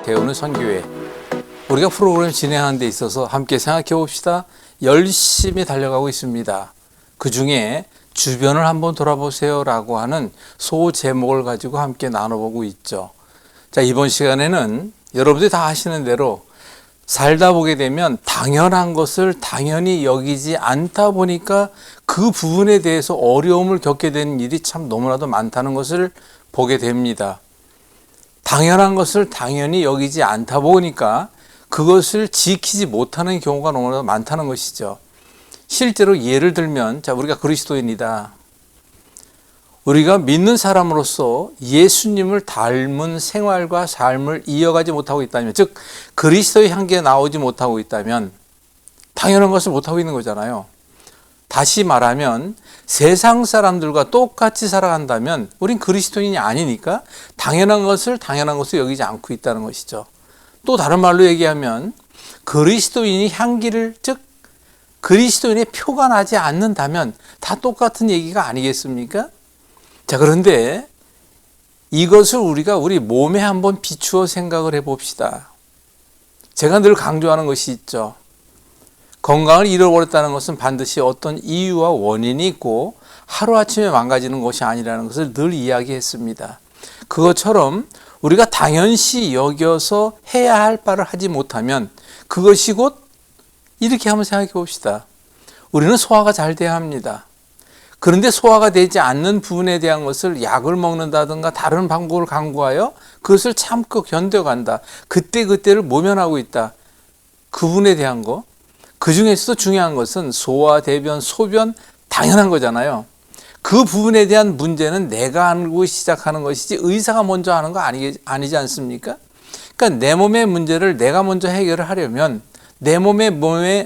대우는 선교회. 우리가 프로그램 진행하는 데 있어서 함께 생각해 봅시다. 열심히 달려가고 있습니다. 그 중에 주변을 한번 돌아보세요 라고 하는 소 제목을 가지고 함께 나눠보고 있죠. 자, 이번 시간에는 여러분들이 다 아시는 대로 살다 보게 되면 당연한 것을 당연히 여기지 않다 보니까 그 부분에 대해서 어려움을 겪게 되는 일이 참 너무나도 많다는 것을 보게 됩니다. 당연한 것을 당연히 여기지 않다 보니까 그것을 지키지 못하는 경우가 너무나도 많다는 것이죠. 실제로 예를 들면, 자, 우리가 그리스도인이다. 우리가 믿는 사람으로서 예수님을 닮은 생활과 삶을 이어가지 못하고 있다면, 즉 그리스도의 향기가 나오지 못하고 있다면 당연한 것을 못하고 있는 거잖아요. 다시 말하면 세상 사람들과 똑같이 살아간다면 우린 그리스도인이 아니니까 당연한 것을 당연한 것으로 여기지 않고 있다는 것이죠. 또 다른 말로 얘기하면 그리스도인이 향기를, 즉 그리스도인의 표가 나지 않는다면 다 똑같은 얘기가 아니겠습니까? 자, 그런데 이것을 우리가 우리 몸에 한번 비추어 생각을 해봅시다. 제가 늘 강조하는 것이 있죠. 건강을 잃어버렸다는 것은 반드시 어떤 이유와 원인이 있고 하루아침에 망가지는 것이 아니라는 것을 늘 이야기했습니다. 그것처럼 우리가 당연시 여겨서 해야 할 바를 하지 못하면 그것이 곧 이렇게 한번 생각해 봅시다. 우리는 소화가 잘 돼야 합니다. 그런데 소화가 되지 않는 부분에 대한 것을 약을 먹는다든가 다른 방법을 강구하여 그것을 참고 견뎌간다. 그때그때를 모면하고 있다. 그 부분에 대한 거. 그 중에서도 중요한 것은 소화, 대변, 소변 당연한 거잖아요. 그 부분에 대한 문제는 내가 알고 시작하는 것이지 의사가 먼저 하는 거 아니지 않습니까? 그러니까 내 몸의 문제를 내가 먼저 해결을 하려면 내 몸에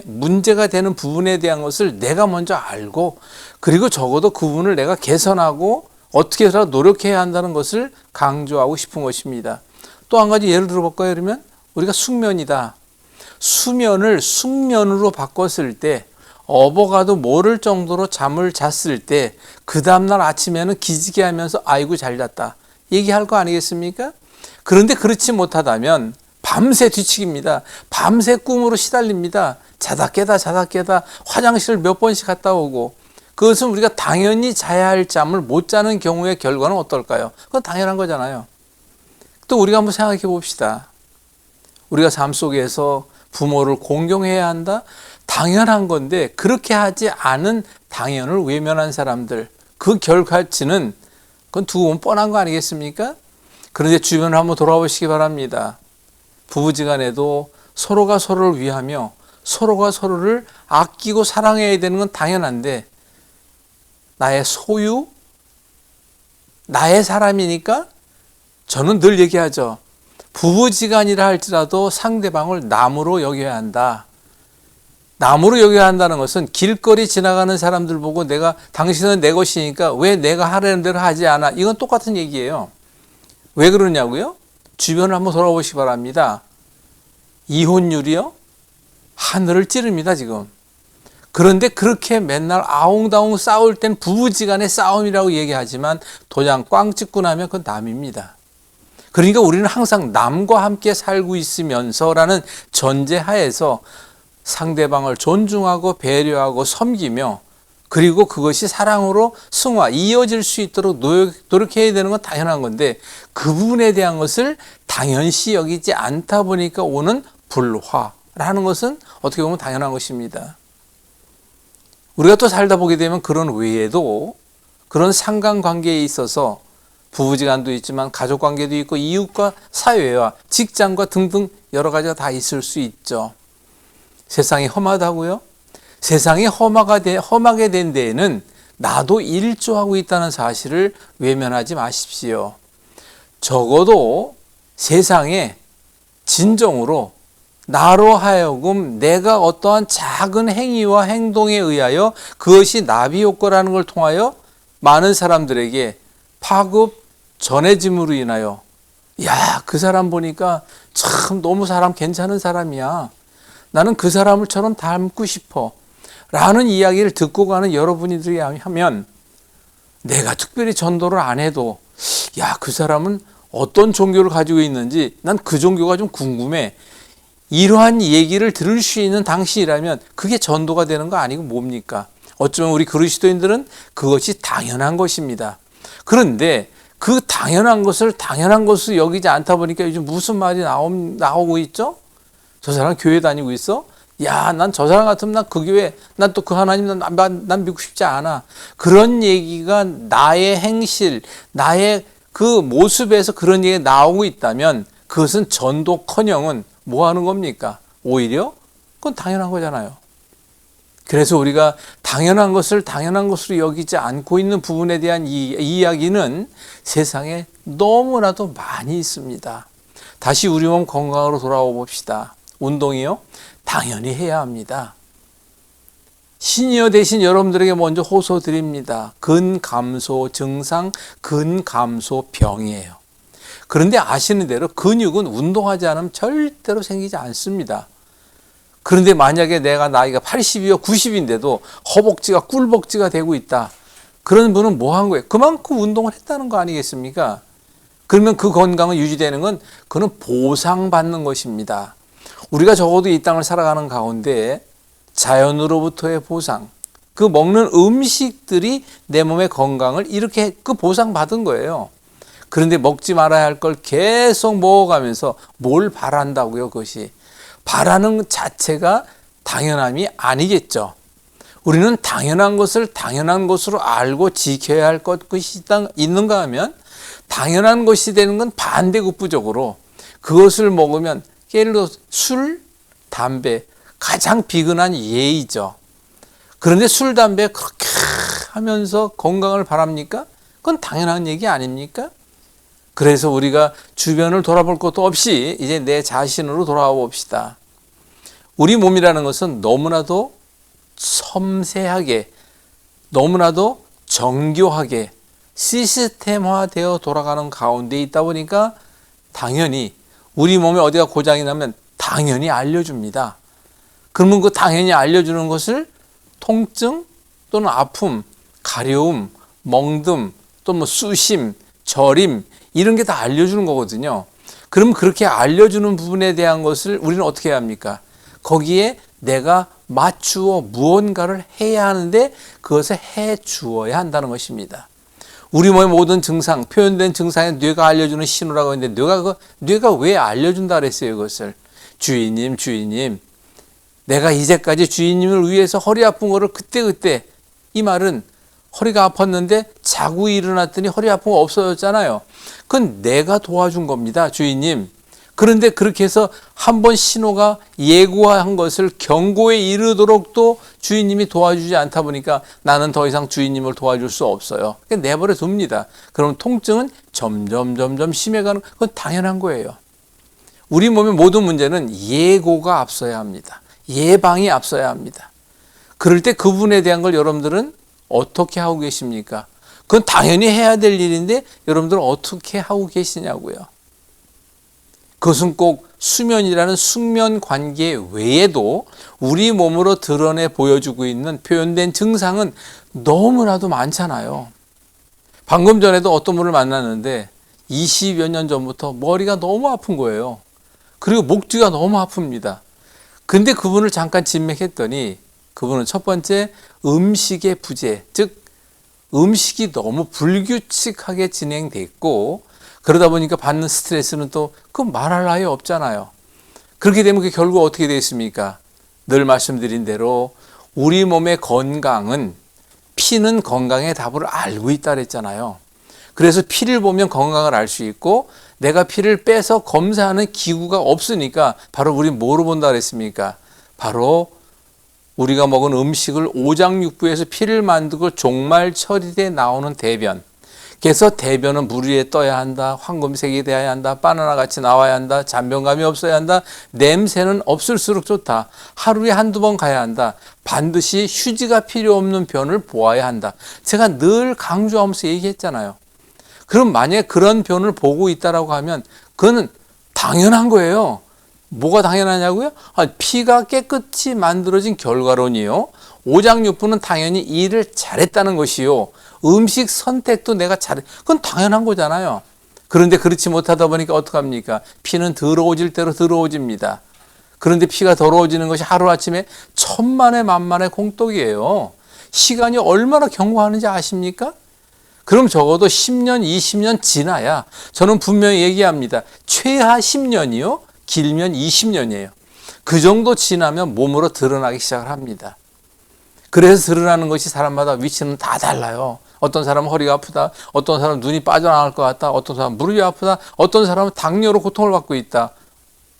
문제가 되는 부분에 대한 것을 내가 먼저 알고 그리고 적어도 그 부분을 내가 개선하고 어떻게 해서라도 노력해야 한다는 것을 강조하고 싶은 것입니다. 또 한 가지 예를 들어볼까요? 그러면 우리가 숙면이다. 수면을 숙면으로 바꿨을 때 업어가도 모를 정도로 잠을 잤을 때 그 다음날 아침에는 기지개 하면서 아이고 잘 잤다 얘기할 거 아니겠습니까? 그런데 그렇지 못하다면 밤새 뒤치기입니다. 밤새 꿈으로 시달립니다. 자다 깨다 화장실을 몇 번씩 갔다 오고 그것은 우리가 당연히 자야 할 잠을 못 자는 경우의 결과는 어떨까요? 그건 당연한 거잖아요. 또 우리가 한번 생각해 봅시다. 우리가 삶 속에서 부모를 공경해야 한다? 당연한 건데 그렇게 하지 않은 당연을 외면한 사람들 그 결과치는 그건 두고 보면 뻔한 거 아니겠습니까? 그런데 주변을 한번 돌아보시기 바랍니다. 부부지간에도 서로가 서로를 위하며 서로가 서로를 아끼고 사랑해야 되는 건 당연한데 나의 소유, 나의 사람이니까 저는 늘 얘기하죠. 부부지간이라 할지라도 상대방을 남으로 여겨야 한다. 남으로 여겨야 한다는 것은 길거리 지나가는 사람들 보고 내가 당신은 내 것이니까 왜 내가 하라는 대로 하지 않아? 이건 똑같은 얘기예요. 왜 그러냐고요? 주변을 한번 돌아보시기 바랍니다. 이혼율이요? 하늘을 찌릅니다, 지금. 그런데 그렇게 맨날 아웅다웅 싸울 땐 부부지간의 싸움이라고 얘기하지만 도장 꽝 찍고 나면 그건 남입니다. 그러니까 우리는 항상 남과 함께 살고 있으면서라는 전제하에서 상대방을 존중하고 배려하고 섬기며 그리고 그것이 사랑으로 승화, 이어질 수 있도록 노력해야 되는 건 당연한 건데 그 부분에 대한 것을 당연시 여기지 않다 보니까 오는 불화라는 것은 어떻게 보면 당연한 것입니다. 우리가 또 살다 보게 되면 그런 외에도 그런 상관관계에 있어서 부부지간도 있지만 가족관계도 있고 이웃과 사회와 직장과 등등 여러 가지가 다 있을 수 있죠. 세상이 험하다고요? 세상이 험하게 된 데에는 나도 일조하고 있다는 사실을 외면하지 마십시오. 적어도 세상에 진정으로 나로 하여금 내가 어떠한 작은 행위와 행동에 의하여 그것이 나비 효과라는 걸 통하여 많은 사람들에게 파급 전해짐으로 인하여 야, 그 사람 보니까 참 너무 사람 괜찮은 사람이야. 나는 그 사람을처럼 닮고 싶어. 라는 이야기를 듣고 가는 여러분들이 하면 내가 특별히 전도를 안 해도 야, 그 사람은 어떤 종교를 가지고 있는지 난 그 종교가 좀 궁금해. 이러한 얘기를 들을 수 있는 당신이라면 그게 전도가 되는 거 아니고 뭡니까? 어쩌면 우리 그리스도인들은 그것이 당연한 것입니다. 그런데 그 당연한 것을 당연한 것으로 여기지 않다 보니까 요즘 무슨 말이 나오고 있죠? 저 사람 교회 다니고 있어? 야, 난 저 사람 같으면 난 그 교회, 난 또 그 하나님 난 믿고 싶지 않아. 그런 얘기가 나의 행실, 나의 그 모습에서 그런 얘기가 나오고 있다면 그것은 전도커녕은 뭐 하는 겁니까? 오히려 그건 당연한 거잖아요. 그래서 우리가 당연한 것을 당연한 것으로 여기지 않고 있는 부분에 대한 이 이야기는 세상에 너무나도 많이 있습니다. 다시 우리 몸 건강으로 돌아와 봅시다. 운동이요? 당연히 해야 합니다. 시니어 대신 여러분들에게 먼저 호소드립니다. 근감소 증상, 근감소병이에요. 그런데 아시는 대로 근육은 운동하지 않으면 절대로 생기지 않습니다. 그런데 만약에 내가 나이가 80이요 90인데도 허벅지가 꿀벅지가 되고 있다. 그런 분은 뭐 한 거예요? 그만큼 운동을 했다는 거 아니겠습니까? 그러면 그 건강은 유지되는 건 그는 보상받는 것입니다. 우리가 적어도 이 땅을 살아가는 가운데 자연으로부터의 보상, 그 먹는 음식들이 내 몸의 건강을 이렇게 그 보상받은 거예요. 그런데 먹지 말아야 할 걸 계속 먹어가면서 뭘 바란다고요, 그것이. 바라는 자체가 당연함이 아니겠죠. 우리는 당연한 것을 당연한 것으로 알고 지켜야 할 것이 있는가 하면 당연한 것이 되는 건 반대급부적으로 그것을 먹으면 예를 들어 술, 담배 가장 비근한 예의죠. 그런데 술, 담배 그렇게 하면서 건강을 바랍니까? 그건 당연한 얘기 아닙니까? 그래서 우리가 주변을 돌아볼 것도 없이 이제 내 자신으로 돌아와 봅시다. 우리 몸이라는 것은 너무나도 섬세하게, 너무나도 정교하게 시스템화되어 돌아가는 가운데 있다 보니까 당연히 우리 몸에 어디가 고장이 나면 당연히 알려줍니다. 그러면 그 당연히 알려주는 것을 통증 또는 아픔, 가려움, 멍듦, 또 뭐 쑤심, 저림 이런 게 다 알려주는 거거든요. 그럼 그렇게 알려주는 부분에 대한 것을 우리는 어떻게 해야 합니까? 거기에 내가 맞추어 무언가를 해야 하는데 그것을 해 주어야 한다는 것입니다. 우리 몸의 모든 증상, 표현된 증상에 뇌가 알려주는 신호라고 했는데 뇌가 왜 알려준다 그랬어요, 그것을? 주인님, 내가 이제까지 주인님을 위해서 허리 아픈 거를 그때 이 말은 허리가 아팠는데 자고 일어났더니 허리 아픈 거 없어졌잖아요. 그건 내가 도와준 겁니다, 주인님. 그런데 그렇게 해서 한 번 신호가 예고한 것을 경고에 이르도록 또 주인님이 도와주지 않다 보니까 나는 더 이상 주인님을 도와줄 수 없어요. 그냥 내버려 둡니다. 그럼 통증은 점점 심해가는 건 당연한 거예요. 우리 몸의 모든 문제는 예고가 앞서야 합니다. 예방이 앞서야 합니다. 그럴 때 그분에 대한 걸 여러분들은 어떻게 하고 계십니까? 그건 당연히 해야 될 일인데 여러분들은 어떻게 하고 계시냐고요. 그것은 꼭 수면이라는 숙면 관계 외에도 우리 몸으로 드러내 보여주고 있는 표현된 증상은 너무나도 많잖아요. 방금 전에도 어떤 분을 만났는데 20여 년 전부터 머리가 너무 아픈 거예요. 그리고 목 뒤가 너무 아픕니다. 근데 그분을 잠깐 진맥했더니 그분은 첫 번째 음식의 부재, 즉 음식이 너무 불규칙하게 진행됐고 그러다 보니까 받는 스트레스는 또 그 말할 나위 없잖아요. 그렇게 되면 그 결국 어떻게 되겠습니까? 늘 말씀드린 대로 우리 몸의 건강은 피는 건강의 답을 알고 있다 그랬잖아요. 그래서 피를 보면 건강을 알 수 있고 내가 피를 빼서 검사하는 기구가 없으니까 바로 우리 뭐로 본다 그랬습니까? 바로 우리가 먹은 음식을 오장육부에서 피를 만들고 종말 처리돼 나오는 대변. 그래서 대변은 물 위에 떠야 한다. 황금색이 돼야 한다. 바나나 같이 나와야 한다. 잔병감이 없어야 한다. 냄새는 없을수록 좋다. 하루에 한두 번 가야 한다. 반드시 휴지가 필요 없는 변을 보아야 한다. 제가 늘 강조하면서 얘기했잖아요. 그럼 만약에 그런 변을 보고 있다라고 하면 그거는 당연한 거예요. 뭐가 당연하냐고요? 피가 깨끗이 만들어진 결과론이요. 오장육부는 당연히 일을 잘했다는 것이요. 음식 선택도 내가 그건 당연한 거잖아요. 그런데 그렇지 못하다 보니까 어떡합니까? 피는 더러워질 대로 더러워집니다. 그런데 피가 더러워지는 것이 하루아침에 천만의 만만의 공덕이에요. 시간이 얼마나 경과하는지 아십니까? 그럼 적어도 10년, 20년 지나야 저는 분명히 얘기합니다. 최하 10년이요. 길면 20년이에요. 그 정도 지나면 몸으로 드러나기 시작을 합니다. 그래서 드러나는 것이 사람마다 위치는 다 달라요. 어떤 사람은 허리가 아프다. 어떤 사람은 눈이 빠져나갈 것 같다. 어떤 사람은 무릎이 아프다. 어떤 사람은 당뇨로 고통을 받고 있다.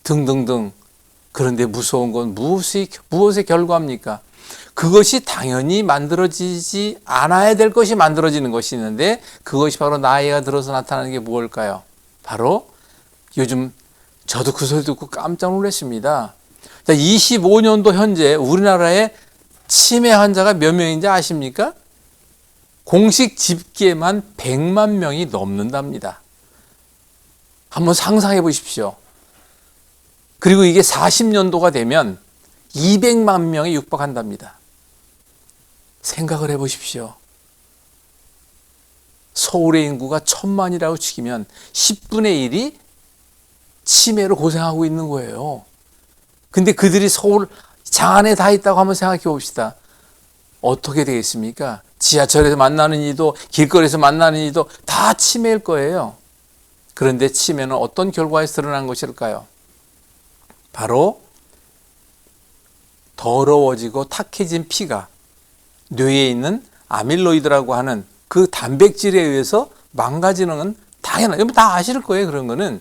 등등등. 그런데 무서운 건 무엇의 결과입니까? 그것이 당연히 만들어지지 않아야 될 것이 만들어지는 것이 있는데 그것이 바로 나이가 들어서 나타나는 게 무엇일까요? 바로 요즘 저도 그 소리 듣고 깜짝 놀랐습니다. 25년도 현재 우리나라에 치매 환자가 몇 명인지 아십니까? 공식 집계만 100만 명이 넘는답니다. 한번 상상해 보십시오. 그리고 이게 40년도가 되면 200만 명에 육박한답니다. 생각을 해 보십시오. 서울의 인구가 1000만이라고 치면 10분의 1이 치매로 고생하고 있는 거예요. 근데 그들이 서울 장안에 다 있다고 한번 생각해 봅시다. 어떻게 되겠습니까? 지하철에서 만나는 이도 길거리에서 만나는 이도 다 치매일 거예요. 그런데 치매는 어떤 결과에서 드러난 것일까요? 바로 더러워지고 탁해진 피가 뇌에 있는 아밀로이드라고 하는 그 단백질에 의해서 망가지는 건 당연한, 여러분 다 아실 거예요. 그런 거는.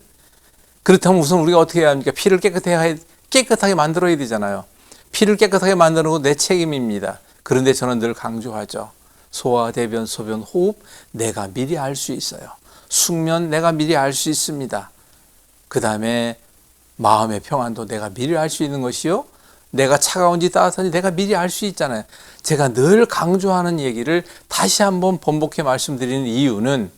그렇다면 우선 우리가 어떻게 해야 합니까? 피를 깨끗하게 만들어야 되잖아요. 피를 깨끗하게 만드는 건 내 책임입니다. 그런데 저는 늘 강조하죠. 소화, 대변, 소변, 호흡 내가 미리 알 수 있어요. 숙면 내가 미리 알 수 있습니다. 그 다음에 마음의 평안도 내가 미리 알 수 있는 것이요. 내가 차가운지 따뜻한지 내가 미리 알 수 있잖아요. 제가 늘 강조하는 얘기를 다시 한번 번복해 말씀드리는 이유는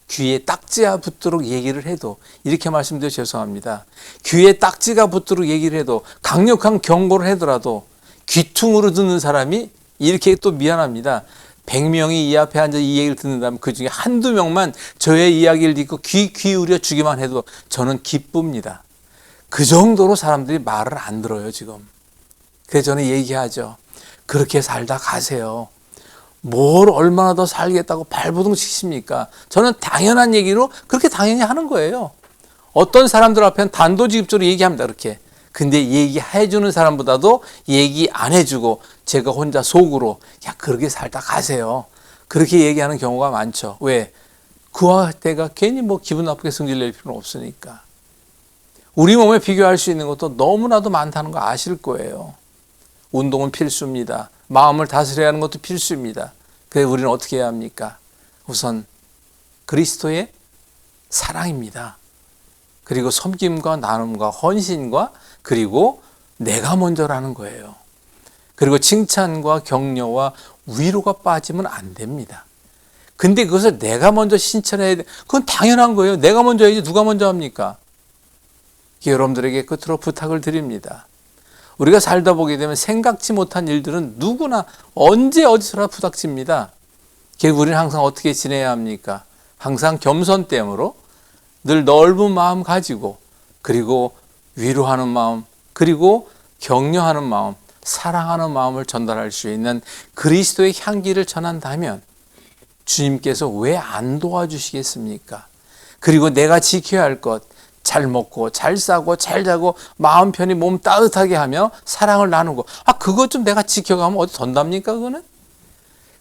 귀에 딱지가 붙도록 얘기를 해도, 이렇게 말씀드려 죄송합니다. 귀에 딱지가 붙도록 얘기를 해도, 강력한 경고를 하더라도 귀퉁으로 듣는 사람이 이렇게 또 미안합니다. 100명이 이 앞에 앉아 이 얘기를 듣는다면 그 중에 한두 명만 저의 이야기를 듣고 귀 기울여 주기만 해도 저는 기쁩니다. 그 정도로 사람들이 말을 안 들어요, 지금. 그래서 저는 얘기하죠. 그렇게 살다 가세요. 뭘 얼마나 더 살겠다고 발버둥 치십니까? 저는 당연한 얘기로 그렇게 당연히 하는 거예요. 어떤 사람들 앞에는 단도직입적으로 얘기합니다, 그렇게. 근데 얘기해 주는 사람보다도 얘기 안 해주고 제가 혼자 속으로 야, 그렇게 살다 가세요. 그렇게 얘기하는 경우가 많죠. 왜? 그와 내가 괜히 뭐 기분 나쁘게 성질 낼 필요는 없으니까. 우리 몸에 비교할 수 있는 것도 너무나도 많다는 거 아실 거예요. 운동은 필수입니다. 마음을 다스려야 하는 것도 필수입니다. 그래서 우리는 어떻게 해야 합니까? 우선 그리스도의 사랑입니다. 그리고 섬김과 나눔과 헌신과 그리고 내가 먼저라는 거예요. 그리고 칭찬과 격려와 위로가 빠지면 안 됩니다. 근데 그것을 내가 먼저 신천해야 돼. 그건 당연한 거예요. 내가 먼저 해야지 누가 먼저 합니까? 여러분들에게 끝으로 부탁을 드립니다. 우리가 살다 보게 되면 생각지 못한 일들은 누구나 언제 어디서나 부닥칩니다. 결국 우리는 항상 어떻게 지내야 합니까? 항상 겸손됨으로 늘 넓은 마음 가지고 그리고 위로하는 마음 그리고 격려하는 마음 사랑하는 마음을 전달할 수 있는 그리스도의 향기를 전한다면 주님께서 왜 안 도와주시겠습니까? 그리고 내가 지켜야 할 것 잘 먹고 잘 싸고 잘 자고 마음 편히 몸 따뜻하게 하며 사랑을 나누고 그것 좀 내가 지켜가면 어디 된답니까? 그거는?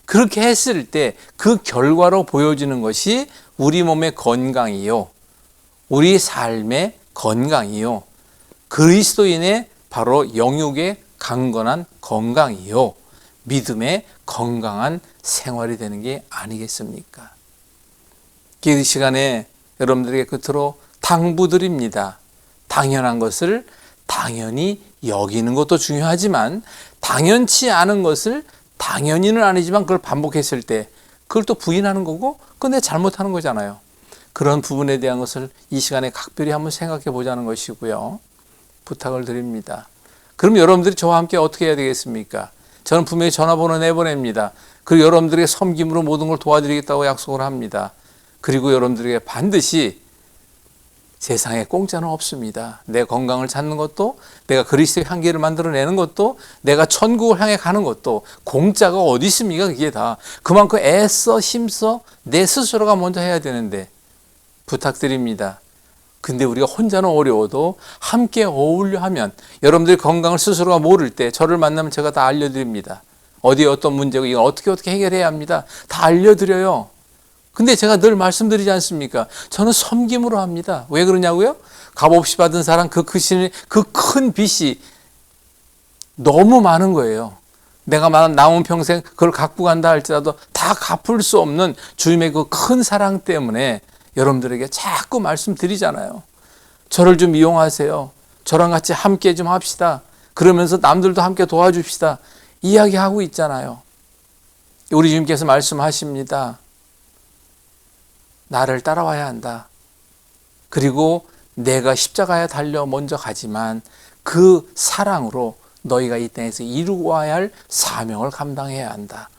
그렇게 했을 때 그 결과로 보여지는 것이 우리 몸의 건강이요. 우리 삶의 건강이요. 그리스도인의 바로 영육의 강건한 건강이요. 믿음의 건강한 생활이 되는 게 아니겠습니까? 이 시간에 여러분들에게 끝으로 당부드립니다. 당연한 것을 당연히 여기는 것도 중요하지만 당연치 않은 것을 당연히는 아니지만 그걸 반복했을 때 그걸 또 부인하는 거고 그건 내 잘못하는 거잖아요. 그런 부분에 대한 것을 이 시간에 각별히 한번 생각해 보자는 것이고요. 부탁을 드립니다. 그럼 여러분들이 저와 함께 어떻게 해야 되겠습니까? 저는 분명히 전화번호 내보냅니다. 그리고 여러분들의 섬김으로 모든 걸 도와드리겠다고 약속을 합니다. 그리고 여러분들에게 반드시 세상에 공짜는 없습니다. 내 건강을 찾는 것도, 내가 그리스도의 향기를 만들어내는 것도, 내가 천국을 향해 가는 것도 공짜가 어디 있습니까? 그게 다. 그만큼 애써 힘써 내 스스로가 먼저 해야 되는데 부탁드립니다. 근데 우리가 혼자는 어려워도 함께 어울려 하면, 여러분들이 건강을 스스로가 모를 때 저를 만나면 제가 다 알려드립니다. 어디에 어떤 문제고 이건 어떻게 해결해야 합니다. 다 알려드려요. 근데 제가 늘 말씀드리지 않습니까? 저는 섬김으로 합니다. 왜 그러냐고요? 값없이 받은 사랑, 그 큰 빚이 너무 많은 거예요. 내가 남은 평생 그걸 갖고 간다 할지라도 다 갚을 수 없는 주님의 그 큰 사랑 때문에 여러분들에게 자꾸 말씀드리잖아요. 저를 좀 이용하세요. 저랑 같이 함께 좀 합시다. 그러면서 남들도 함께 도와줍시다. 이야기하고 있잖아요. 우리 주님께서 말씀하십니다. 나를 따라와야 한다. 그리고 내가 십자가에 달려 먼저 가지만 그 사랑으로 너희가 이 땅에서 이루어야 할 사명을 감당해야 한다.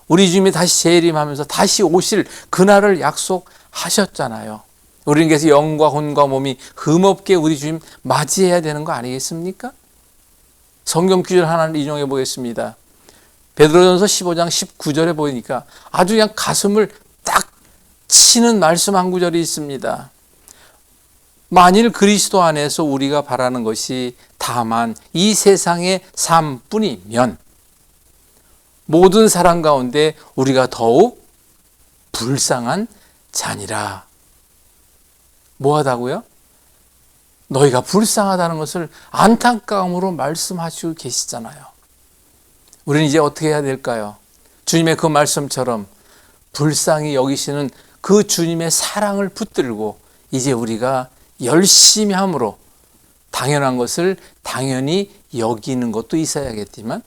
우리 주님이 다시 재림하면서 다시 오실 그날을 약속하셨잖아요. 우리께서 영과 혼과 몸이 흠없게 우리 주님 맞이해야 되는 거 아니겠습니까? 성경 구절 하나를 인용해 보겠습니다. 베드로전서 15장 19절에 보니까 아주 그냥 가슴을 딱 치는 말씀 한 구절이 있습니다. 만일 그리스도 안에서 우리가 바라는 것이 다만 이 세상의 삶뿐이면 모든 사람 가운데 우리가 더욱 불쌍한 자니라. 뭐하다고요? 너희가 불쌍하다는 것을 안타까움으로 말씀하시고 계시잖아요. 우리는 이제 어떻게 해야 될까요? 주님의 그 말씀처럼 불쌍히 여기시는 그 주님의 사랑을 붙들고 이제 우리가 열심히 함으로 당연한 것을 당연히 여기는 것도 있어야겠지만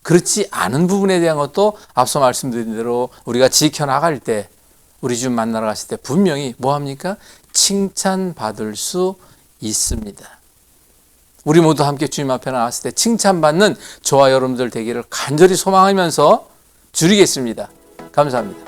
그렇지 않은 부분에 대한 것도 앞서 말씀드린 대로 우리가 지켜나갈 때, 우리 주님 만나러 갔을 때 분명히 뭐합니까? 칭찬받을 수 있습니다. 우리 모두 함께 주님 앞에 나왔을 때 칭찬받는 저와 여러분들 되기를 간절히 소망하면서 줄이겠습니다. 감사합니다.